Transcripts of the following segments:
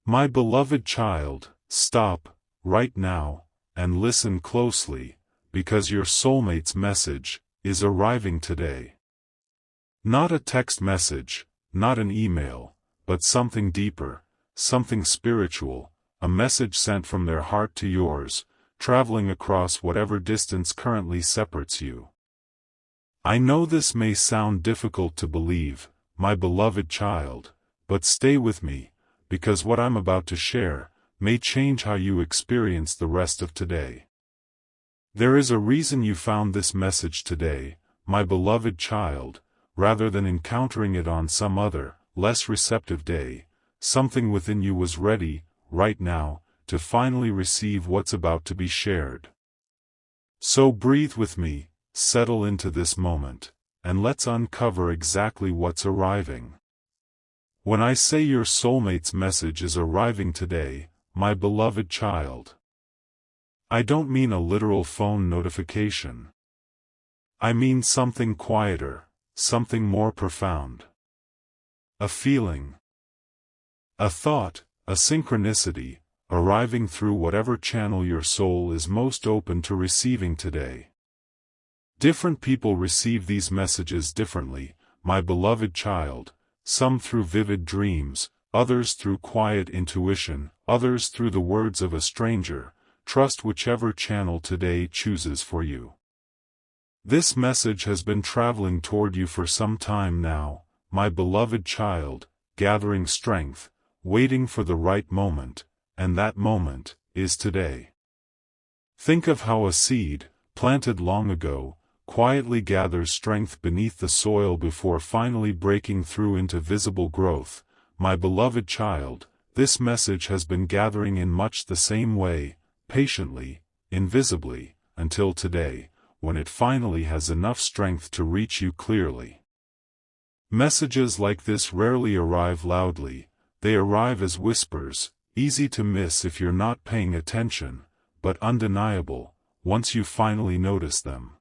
My beloved child, stop, right now, and listen closely, because your soulmate's message is arriving today. Not a text message, not an email, but something deeper, something spiritual, a message sent from their heart to yours, traveling across whatever distance currently separates you. I know this may sound difficult to believe, my beloved child, but stay with me, because what I'm about to share may change how you experience the rest of today. There is a reason you found this message today, my beloved child, rather than encountering it on some other, less receptive day. Something within you was ready, right now, to finally receive what's about to be shared. So breathe with me, settle into this moment, and let's uncover exactly what's arriving. When I say your soulmate's message is arriving today, my beloved child, I don't mean a literal phone notification. I mean something quieter, something more profound. A feeling, a thought, a synchronicity, arriving through whatever channel your soul is most open to receiving today. Different people receive these messages differently, my beloved child, some through vivid dreams, others through quiet intuition, others through the words of a stranger. Trust whichever channel today chooses for you. This message has been traveling toward you for some time now, my beloved child, gathering strength, waiting for the right moment, and that moment is today. Think of how a seed, planted long ago, quietly gathers strength beneath the soil before finally breaking through into visible growth. My beloved child, this message has been gathering in much the same way, patiently, invisibly, until today, when it finally has enough strength to reach you clearly. Messages like this rarely arrive loudly, they arrive as whispers, easy to miss if you're not paying attention, but undeniable, once you finally notice them.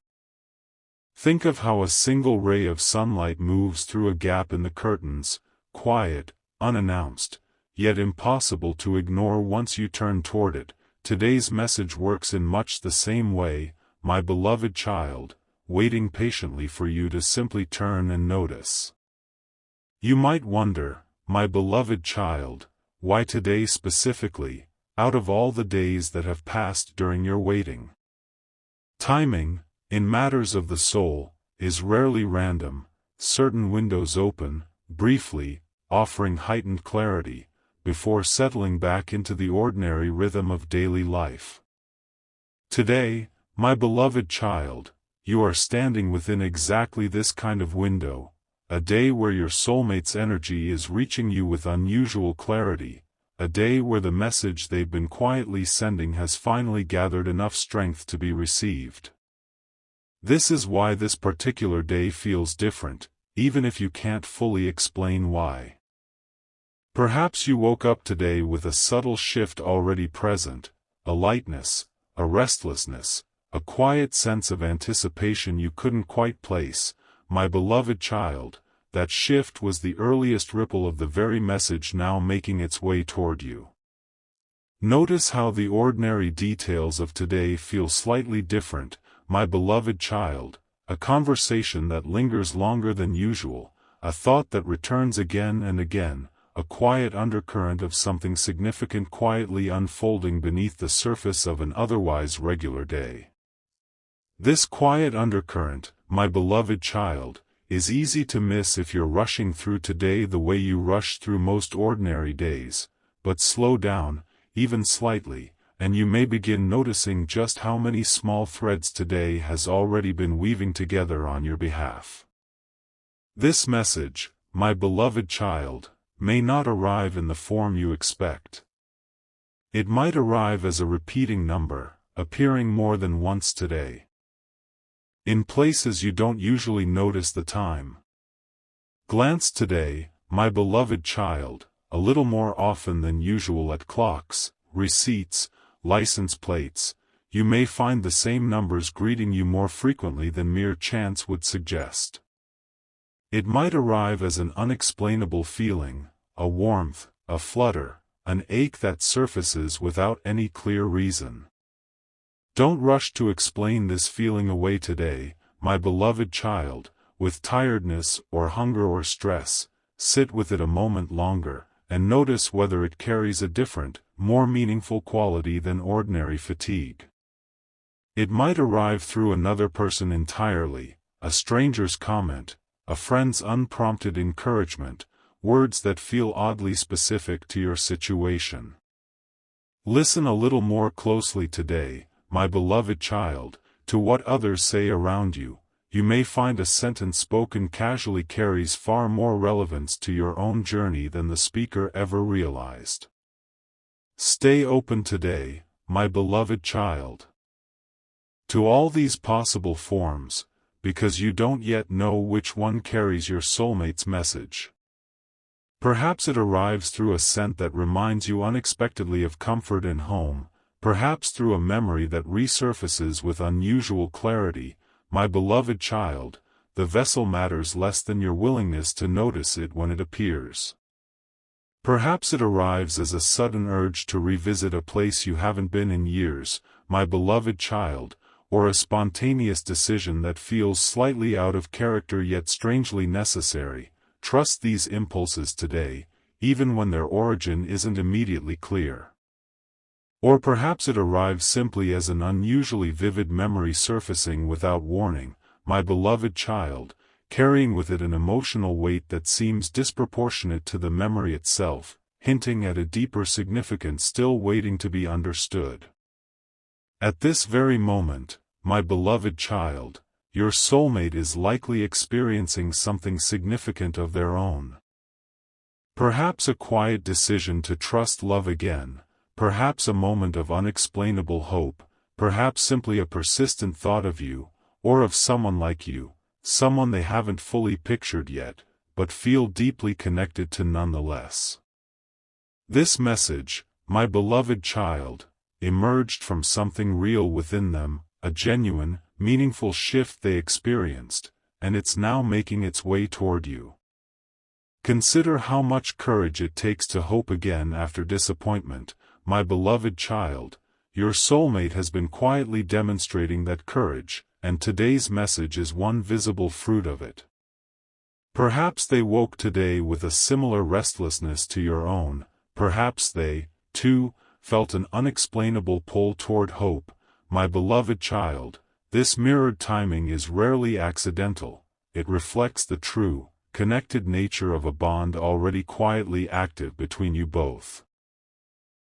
Think of how a single ray of sunlight moves through a gap in the curtains, quiet, unannounced, yet impossible to ignore once you turn toward it. Today's message works in much the same way, my beloved child, waiting patiently for you to simply turn and notice. You might wonder, my beloved child, why today specifically, out of all the days that have passed during your waiting? Timing, in matters of the soul, is rarely random. Certain windows open, briefly, offering heightened clarity, before settling back into the ordinary rhythm of daily life. Today, my beloved child, you are standing within exactly this kind of window, a day where your soulmate's energy is reaching you with unusual clarity, a day where the message they've been quietly sending has finally gathered enough strength to be received. This is why this particular day feels different, even if you can't fully explain why. Perhaps you woke up today with a subtle shift already present, a lightness, a restlessness, a quiet sense of anticipation you couldn't quite place. My beloved child, that shift was the earliest ripple of the very message now making its way toward you. Notice how the ordinary details of today feel slightly different, my beloved child, a conversation that lingers longer than usual, a thought that returns again and again, a quiet undercurrent of something significant quietly unfolding beneath the surface of an otherwise regular day. This quiet undercurrent, my beloved child, is easy to miss if you're rushing through today the way you rush through most ordinary days, but slow down, even slightly, and you may begin noticing just how many small threads today has already been weaving together on your behalf. This message, my beloved child, may not arrive in the form you expect. It might arrive as a repeating number, appearing more than once today. In places you don't usually notice the time. Glance today, my beloved child, a little more often than usual at clocks, receipts, license plates. You may find the same numbers greeting you more frequently than mere chance would suggest. It might arrive as an unexplainable feeling, a warmth, a flutter, an ache that surfaces without any clear reason. Don't rush to explain this feeling away today, my beloved child, with tiredness or hunger or stress. Sit with it a moment longer, and notice whether it carries a different, more meaningful quality than ordinary fatigue. It might arrive through another person entirely, a stranger's comment, a friend's unprompted encouragement, words that feel oddly specific to your situation. Listen a little more closely today, my beloved child, to what others say around you. You may find a sentence spoken casually carries far more relevance to your own journey than the speaker ever realized. Stay open today, my beloved child, to all these possible forms, because you don't yet know which one carries your soulmate's message. Perhaps it arrives through a scent that reminds you unexpectedly of comfort and home, perhaps through a memory that resurfaces with unusual clarity. My beloved child, the vessel matters less than your willingness to notice it when it appears. Perhaps it arrives as a sudden urge to revisit a place you haven't been in years, my beloved child, or a spontaneous decision that feels slightly out of character yet strangely necessary. Trust these impulses today, even when their origin isn't immediately clear. Or perhaps it arrives simply as an unusually vivid memory surfacing without warning, my beloved child, carrying with it an emotional weight that seems disproportionate to the memory itself, hinting at a deeper significance still waiting to be understood. At this very moment, my beloved child, your soulmate is likely experiencing something significant of their own. Perhaps a quiet decision to trust love again, perhaps a moment of unexplainable hope, perhaps simply a persistent thought of you, or of someone like you, someone they haven't fully pictured yet, but feel deeply connected to nonetheless. This message, my beloved child, emerged from something real within them, a genuine, meaningful shift they experienced, and it's now making its way toward you. Consider how much courage it takes to hope again after disappointment. My beloved child, your soulmate has been quietly demonstrating that courage, and today's message is one visible fruit of it. Perhaps they woke today with a similar restlessness to your own, perhaps they, too, felt an unexplainable pull toward hope. My beloved child, this mirrored timing is rarely accidental, it reflects the true, connected nature of a bond already quietly active between you both.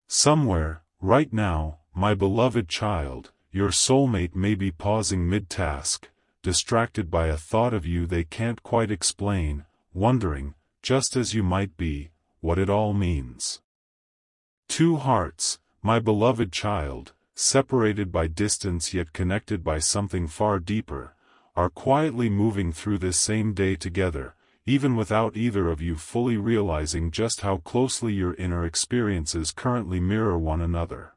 Somewhere, right now, my beloved child, your soulmate may be pausing mid-task, distracted by a thought of you they can't quite explain, wondering, just as you might be, what it all means. Two hearts, my beloved child, separated by distance yet connected by something far deeper, are quietly moving through this same day together, even without either of you fully realizing just how closely your inner experiences currently mirror one another.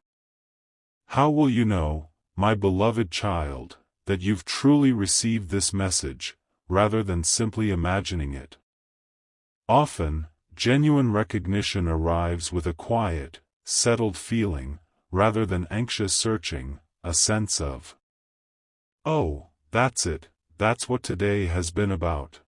How will you know, my beloved child, that you've truly received this message, rather than simply imagining it? Often, genuine recognition arrives with a quiet, settled feeling, rather than anxious searching, a sense of, "Oh, that's it, that's what today has been about."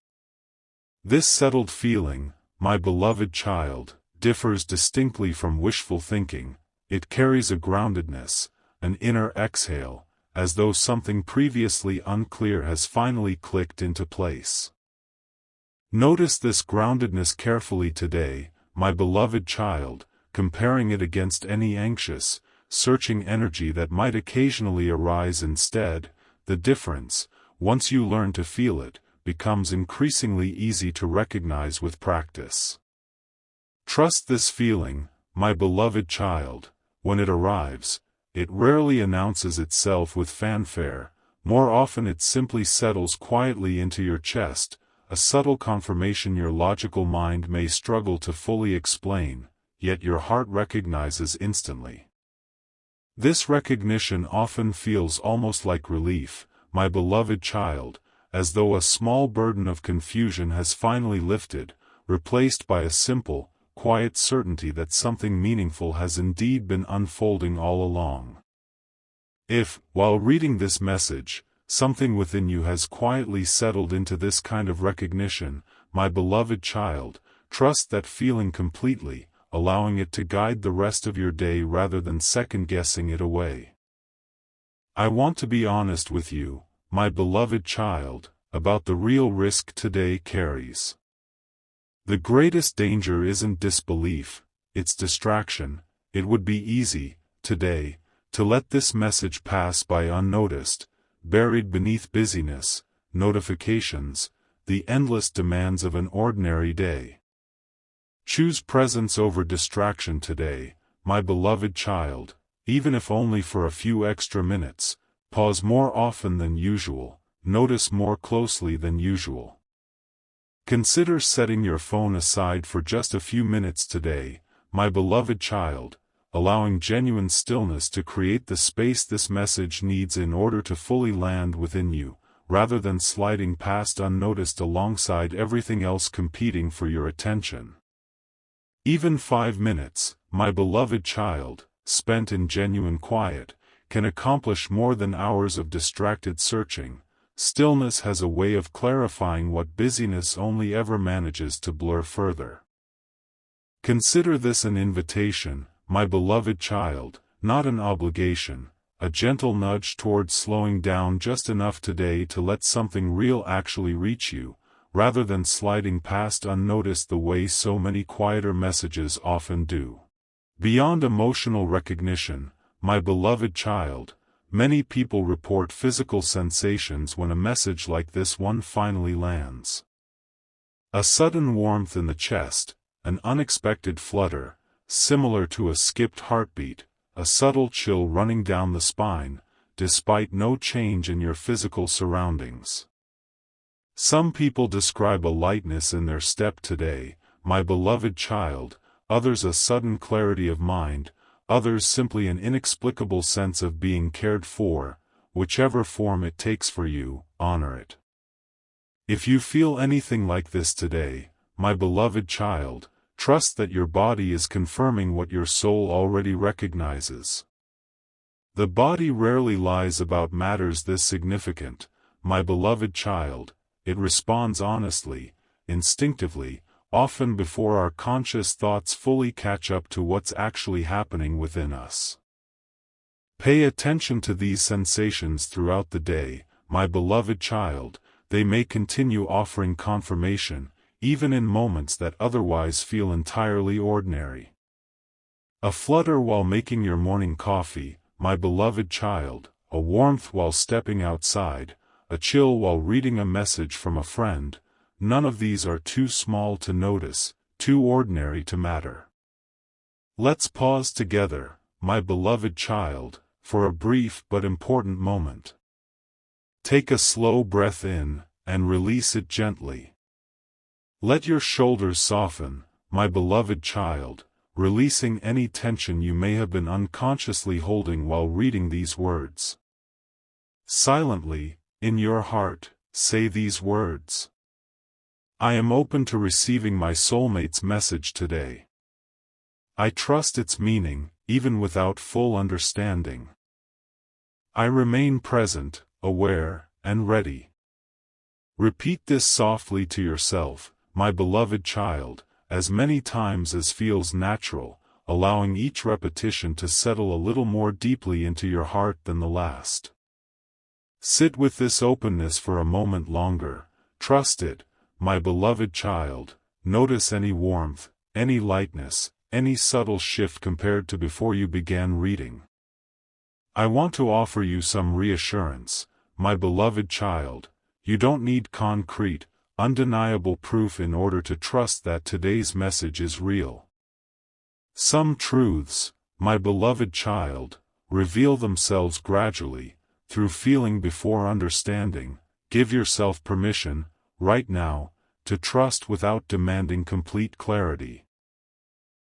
This settled feeling, my beloved child, differs distinctly from wishful thinking. It carries a groundedness, an inner exhale, as though something previously unclear has finally clicked into place. Notice this groundedness carefully today, my beloved child, comparing it against any anxious, searching energy that might occasionally arise instead. The difference, once you learn to feel it, becomes increasingly easy to recognize with practice. Trust this feeling, my beloved child. When it arrives, it rarely announces itself with fanfare, more often it simply settles quietly into your chest, a subtle confirmation your logical mind may struggle to fully explain, yet your heart recognizes instantly. This recognition often feels almost like relief, my beloved child, as though a small burden of confusion has finally lifted, replaced by a simple, quiet certainty that something meaningful has indeed been unfolding all along. If, while reading this message, something within you has quietly settled into this kind of recognition, my beloved child, trust that feeling completely, allowing it to guide the rest of your day rather than second-guessing it away. I want to be honest with you, my beloved child, about the real risk today carries. The greatest danger isn't disbelief, it's distraction. It would be easy, today, to let this message pass by unnoticed, buried beneath busyness, notifications, the endless demands of an ordinary day. Choose presence over distraction today, my beloved child, even if only for a few extra minutes. Pause more often than usual, notice more closely than usual. Consider setting your phone aside for just a few minutes today, my beloved child, allowing genuine stillness to create the space this message needs in order to fully land within you, rather than sliding past unnoticed alongside everything else competing for your attention. Even 5 minutes, my beloved child, spent in genuine quiet, can accomplish more than hours of distracted searching. Stillness has a way of clarifying what busyness only ever manages to blur further. Consider this an invitation, my beloved child, not an obligation, a gentle nudge towards slowing down just enough today to let something real actually reach you, rather than sliding past unnoticed the way so many quieter messages often do. Beyond emotional recognition, my beloved child, many people report physical sensations when a message like this one finally lands. A sudden warmth in the chest, an unexpected flutter, similar to a skipped heartbeat, a subtle chill running down the spine, despite no change in your physical surroundings. Some people describe a lightness in their step today, my beloved child, others a sudden clarity of mind, others simply an inexplicable sense of being cared for. Whichever form it takes for you, honor it. If you feel anything like this today, my beloved child, trust that your body is confirming what your soul already recognizes. The body rarely lies about matters this significant, my beloved child. It responds honestly, instinctively, often before our conscious thoughts fully catch up to what's actually happening within us. Pay attention to these sensations throughout the day, my beloved child. They may continue offering confirmation, even in moments that otherwise feel entirely ordinary. A flutter while making your morning coffee, my beloved child, a warmth while stepping outside, a chill while reading a message from a friend, none of these are too small to notice, too ordinary to matter. Let's pause together, my beloved child, for a brief but important moment. Take a slow breath in, and release it gently. Let your shoulders soften, my beloved child, releasing any tension you may have been unconsciously holding while reading these words. Silently, in your heart, say these words. I am open to receiving my soulmate's message today. I trust its meaning, even without full understanding. I remain present, aware, and ready. Repeat this softly to yourself, my beloved child, as many times as feels natural, allowing each repetition to settle a little more deeply into your heart than the last. Sit with this openness for a moment longer, trust it, my beloved child, notice any warmth, any lightness, any subtle shift compared to before you began reading. I want to offer you some reassurance, my beloved child. You don't need concrete, undeniable proof in order to trust that today's message is real. Some truths, my beloved child, reveal themselves gradually, through feeling before understanding. Give yourself permission, right now, to trust without demanding complete clarity.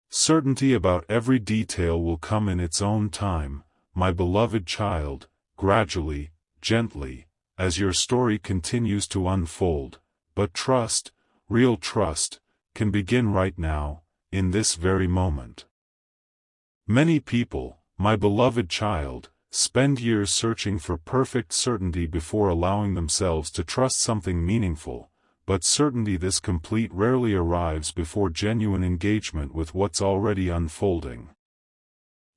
Certainty about every detail will come in its own time, my beloved child, gradually, gently, as your story continues to unfold. But trust, real trust, can begin right now, in this very moment. Many people, my beloved child, spend years searching for perfect certainty before allowing themselves to trust something meaningful, but certainty this complete rarely arrives before genuine engagement with what's already unfolding.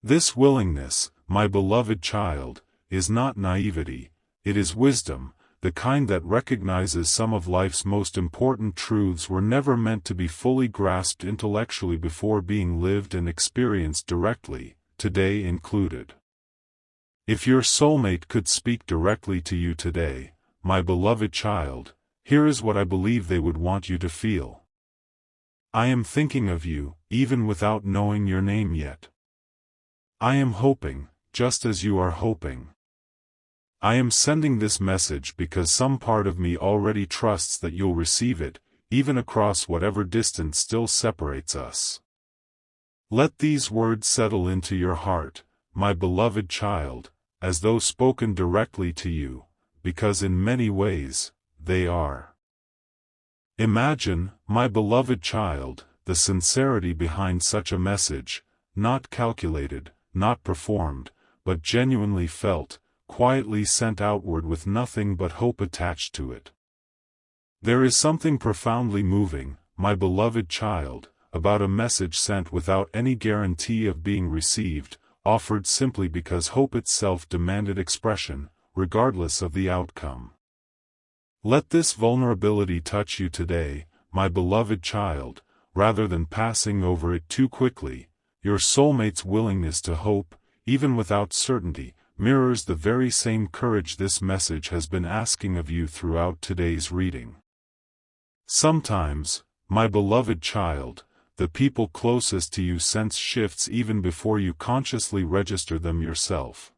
This willingness, my beloved child, is not naivety, it is wisdom, the kind that recognizes some of life's most important truths were never meant to be fully grasped intellectually before being lived and experienced directly, today included. If your soulmate could speak directly to you today, my beloved child, here is what I believe they would want you to feel. I am thinking of you, even without knowing your name yet. I am hoping, just as you are hoping. I am sending this message because some part of me already trusts that you'll receive it, even across whatever distance still separates us. Let these words settle into your heart, my beloved child, as though spoken directly to you, because in many ways, they are. Imagine, my beloved child, the sincerity behind such a message, not calculated, not performed, but genuinely felt, quietly sent outward with nothing but hope attached to it. There is something profoundly moving, my beloved child, about a message sent without any guarantee of being received, offered simply because hope itself demanded expression, regardless of the outcome. Let this vulnerability touch you today, my beloved child, rather than passing over it too quickly. Your soulmate's willingness to hope, even without certainty, mirrors the very same courage this message has been asking of you throughout today's reading. Sometimes, my beloved child, the people closest to you sense shifts even before you consciously register them yourself.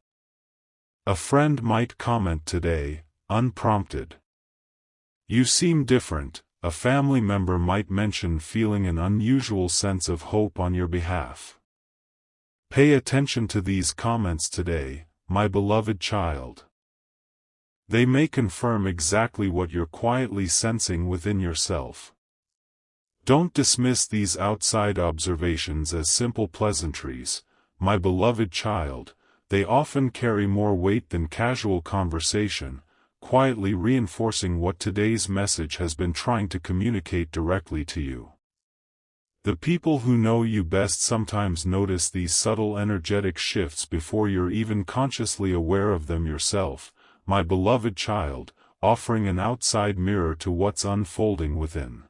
A friend might comment today, unprompted. You seem different. A family member might mention feeling an unusual sense of hope on your behalf. Pay attention to these comments today, my beloved child. They may confirm exactly what you're quietly sensing within yourself. Don't dismiss these outside observations as simple pleasantries, my beloved child. They often carry more weight than casual conversation, quietly reinforcing what today's message has been trying to communicate directly to you. The people who know you best sometimes notice these subtle energetic shifts before you're even consciously aware of them yourself, my beloved child, offering an outside mirror to what's unfolding within.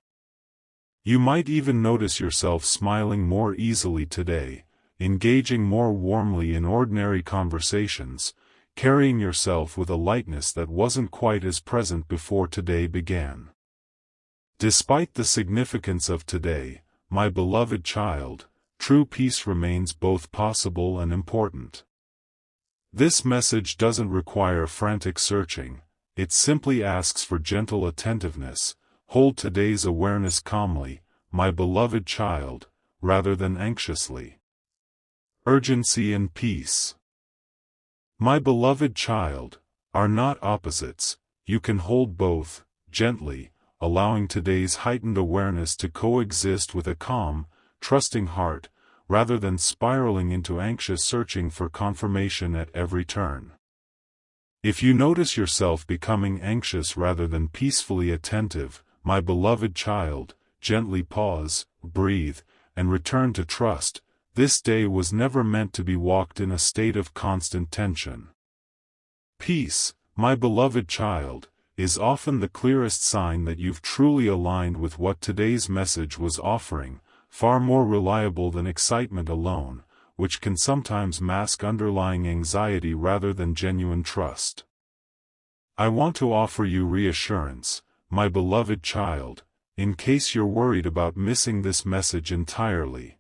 You might even notice yourself smiling more easily today, engaging more warmly in ordinary conversations, carrying yourself with a lightness that wasn't quite as present before today began. Despite the significance of today, my beloved child, true peace remains both possible and important. This message doesn't require frantic searching, it simply asks for gentle attentiveness. Hold today's awareness calmly, my beloved child, rather than anxiously. Urgency and peace. My beloved child, are not opposites. You can hold both, gently, allowing today's heightened awareness to coexist with a calm, trusting heart, rather than spiraling into anxious searching for confirmation at every turn. If you notice yourself becoming anxious rather than peacefully attentive, my beloved child, gently pause, breathe, and return to trust. This day was never meant to be walked in a state of constant tension. Peace, my beloved child, is often the clearest sign that you've truly aligned with what today's message was offering, far more reliable than excitement alone, which can sometimes mask underlying anxiety rather than genuine trust. I want to offer you reassurance, my beloved child, in case you're worried about missing this message entirely.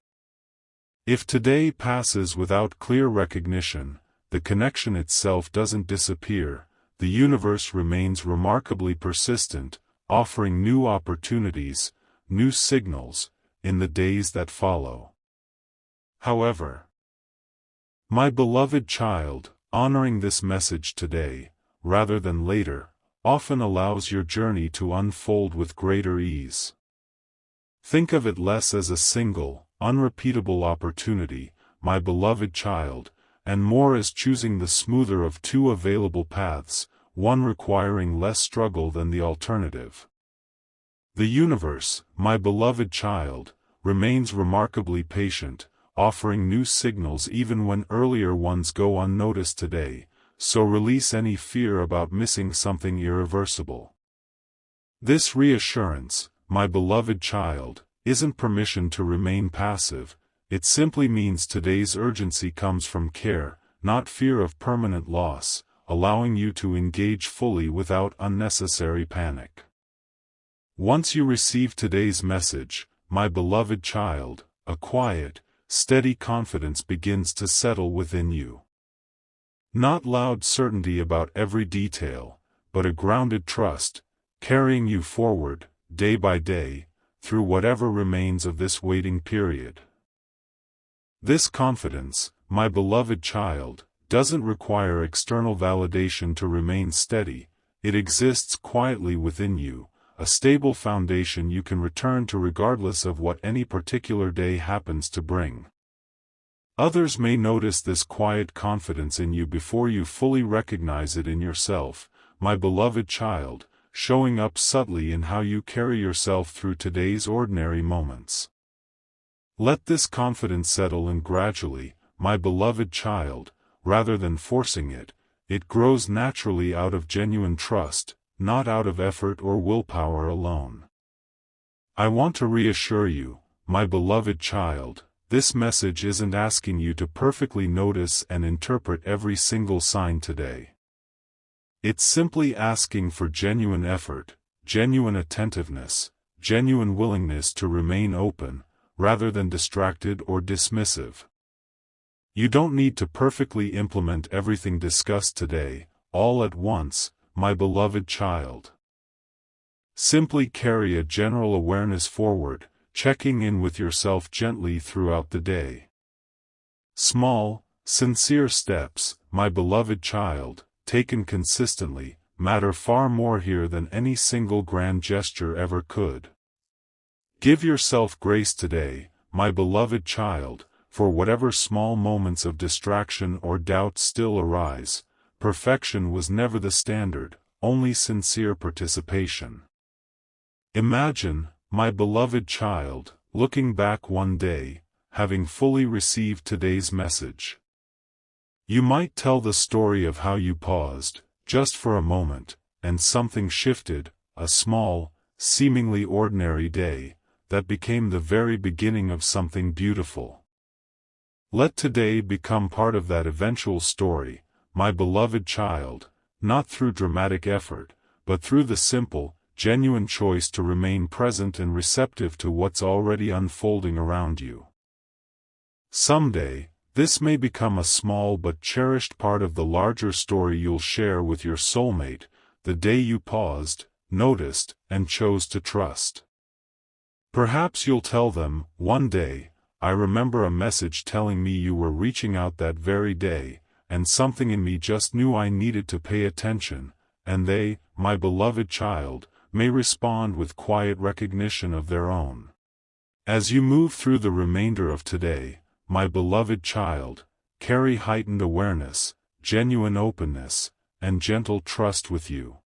If today passes without clear recognition, the connection itself doesn't disappear. The universe remains remarkably persistent, offering new opportunities, new signals, in the days that follow. However, my beloved child, honoring this message today, rather than later, often allows your journey to unfold with greater ease. Think of it less as a single, unrepeatable opportunity, my beloved child, and more as choosing the smoother of two available paths, one requiring less struggle than the alternative. The universe, my beloved child, remains remarkably patient, offering new signals even when earlier ones go unnoticed today, so release any fear about missing something irreversible. This reassurance, my beloved child, isn't permission to remain passive, it simply means today's urgency comes from care, not fear of permanent loss, allowing you to engage fully without unnecessary panic. Once you receive today's message, my beloved child, a quiet, steady confidence begins to settle within you. Not loud certainty about every detail, but a grounded trust, carrying you forward, day by day, through whatever remains of this waiting period. This confidence, my beloved child, doesn't require external validation to remain steady, it exists quietly within you, a stable foundation you can return to regardless of what any particular day happens to bring. Others may notice this quiet confidence in you before you fully recognize it in yourself, my beloved child, showing up subtly in how you carry yourself through today's ordinary moments. Let this confidence settle in gradually, my beloved child, rather than forcing it, it grows naturally out of genuine trust, not out of effort or willpower alone. I want to reassure you, my beloved child, this message isn't asking you to perfectly notice and interpret every single sign today. It's simply asking for genuine effort, genuine attentiveness, genuine willingness to remain open, rather than distracted or dismissive. You don't need to perfectly implement everything discussed today, all at once, my beloved child. Simply carry a general awareness forward, checking in with yourself gently throughout the day. Small, sincere steps, my beloved child, taken consistently, matter far more here than any single grand gesture ever could. Give yourself grace today, my beloved child, for whatever small moments of distraction or doubt still arise. Perfection was never the standard, only sincere participation. Imagine, my beloved child, looking back one day, having fully received today's message. You might tell the story of how you paused, just for a moment, and something shifted, a small, seemingly ordinary day, that became the very beginning of something beautiful. Let today become part of that eventual story, my beloved child, not through dramatic effort, but through the simple, genuine choice to remain present and receptive to what's already unfolding around you. Someday, this may become a small but cherished part of the larger story you'll share with your soulmate, the day you paused, noticed, and chose to trust. Perhaps you'll tell them, one day, I remember a message telling me you were reaching out that very day, and something in me just knew I needed to pay attention, and they, my beloved child, may respond with quiet recognition of their own. As you move through the remainder of today, my beloved child, carry heightened awareness, genuine openness, and gentle trust with you.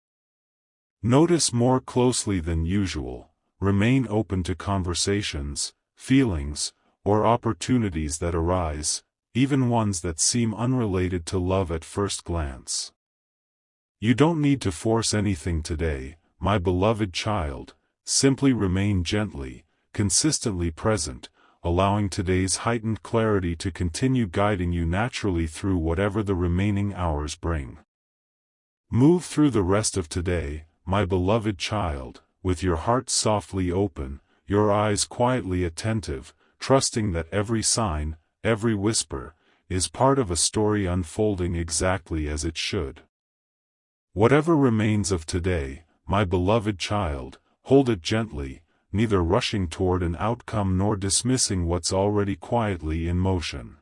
Notice more closely than usual, remain open to conversations, feelings, or opportunities that arise, even ones that seem unrelated to love at first glance. You don't need to force anything today, my beloved child, simply remain gently, consistently present, allowing today's heightened clarity to continue guiding you naturally through whatever the remaining hours bring. Move through the rest of today, my beloved child, with your heart softly open, your eyes quietly attentive, trusting that every sign, every whisper, is part of a story unfolding exactly as it should. Whatever remains of today, my beloved child, hold it gently, neither rushing toward an outcome nor dismissing what's already quietly in motion.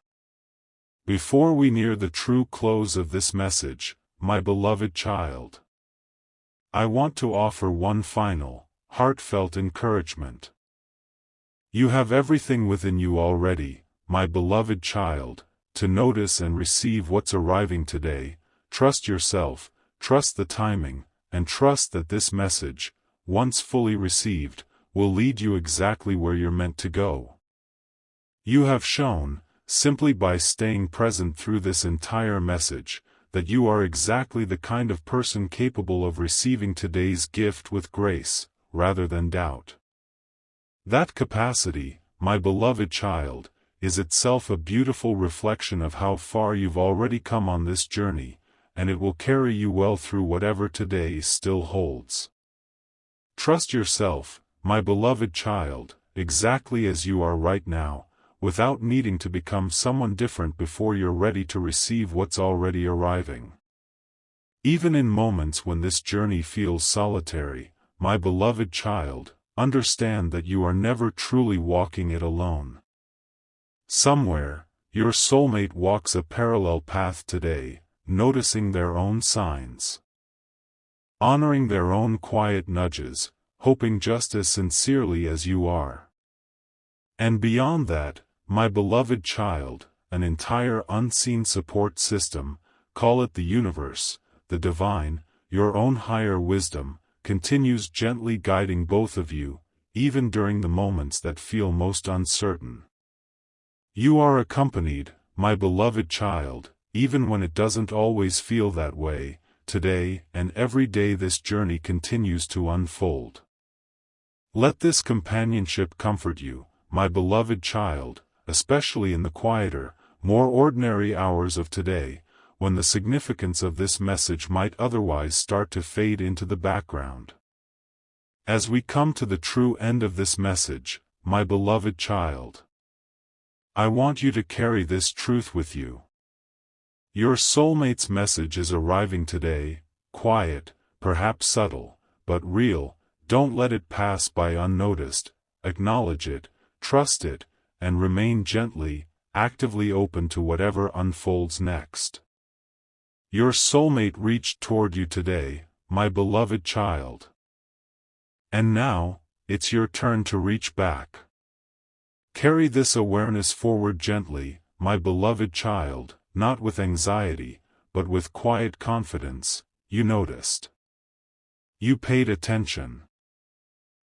Before we near the true close of this message, my beloved child, I want to offer one final, heartfelt encouragement. You have everything within you already, my beloved child, to notice and receive what's arriving today. Trust yourself, trust the timing, and trust that this message, once fully received, will lead you exactly where you're meant to go. You have shown, simply by staying present through this entire message, that you are exactly the kind of person capable of receiving today's gift with grace, rather than doubt. That capacity, my beloved child, is itself a beautiful reflection of how far you've already come on this journey, and it will carry you well through whatever today still holds. Trust yourself, my beloved child, exactly as you are right now, without needing to become someone different before you're ready to receive what's already arriving. Even in moments when this journey feels solitary, my beloved child, understand that you are never truly walking it alone. Somewhere, your soulmate walks a parallel path today, noticing their own signs, honoring their own quiet nudges, hoping just as sincerely as you are. And beyond that, my beloved child, an entire unseen support system, call it the universe, the divine, your own higher wisdom, continues gently guiding both of you, even during the moments that feel most uncertain. You are accompanied, my beloved child, even when it doesn't always feel that way. Today and every day this journey continues to unfold. Let this companionship comfort you, my beloved child, especially in the quieter, more ordinary hours of today, when the significance of this message might otherwise start to fade into the background. As we come to the true end of this message, my beloved child, I want you to carry this truth with you. Your soulmate's message is arriving today, quiet, perhaps subtle, but real. Don't let it pass by unnoticed. Acknowledge it, trust it, and remain gently, actively open to whatever unfolds next. Your soulmate reached toward you today, my beloved child. And now, it's your turn to reach back. Carry this awareness forward gently, my beloved child, not with anxiety, but with quiet confidence. You noticed. You paid attention.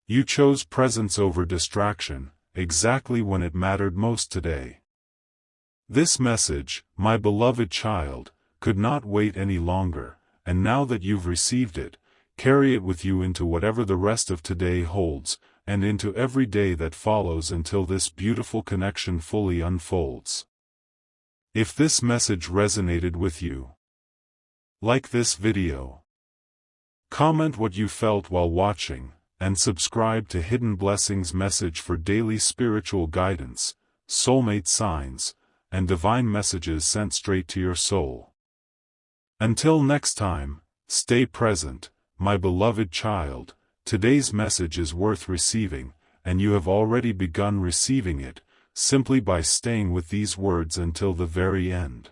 You chose presence over distraction, exactly when it mattered most today. This message, my beloved child, could not wait any longer, and now that you've received it, carry it with you into whatever the rest of today holds, and into every day that follows until this beautiful connection fully unfolds. If this message resonated with you, like this video, comment what you felt while watching, and subscribe to Hidden Blessings Message for daily spiritual guidance, soulmate signs, and divine messages sent straight to your soul. Until next time, stay present, my beloved child. Today's message is worth receiving, and you have already begun receiving it, simply by staying with these words until the very end.